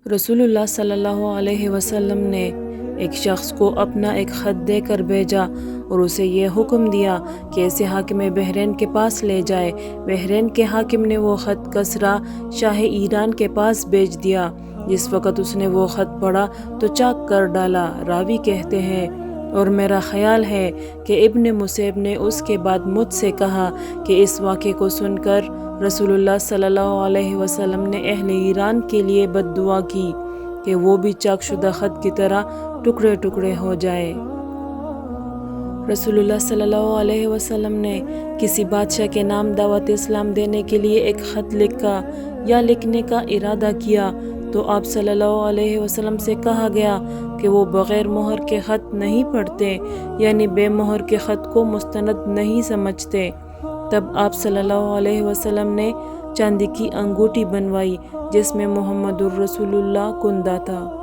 رسول اللہ صلی اللہ علیہ وسلم نے ایک شخص کو اپنا ایک خط دے کر بھیجا اور اسے یہ حکم دیا کہ اسے حاکم بحرین کے پاس لے جائے۔ بحرین کے حاکم نے وہ خط کسریٰ شاہ ایران کے پاس بھیج دیا۔ جس وقت اس نے وہ خط پڑھا تو چاک کر ڈالا۔ راوی کہتے ہیں اور میرا خیال ہے کہ ابن مسیب نے اس کے بعد مجھ سے کہا کہ اس واقعے کو سن کر رسول اللہ صلی اللہ علیہ وسلم نے اہل ایران کے لیے بد دعا کی کہ وہ بھی چاک شدہ خط کی طرح ٹکڑے ٹکڑے ہو جائے۔ رسول اللہ صلی اللہ علیہ وسلم نے کسی بادشاہ کے نام دعوت اسلام دینے کے لیے ایک خط لکھا یا لکھنے کا ارادہ کیا تو آپ صلی اللہ علیہ وسلم سے کہا گیا کہ وہ بغیر مہر کے خط نہیں پڑھتے، یعنی بے مہر کے خط کو مستند نہیں سمجھتے۔ تب آپ صلی اللہ علیہ وسلم نے چاندی کی انگوٹھی بنوائی جس میں محمد الرسول اللہ کندہ تھا۔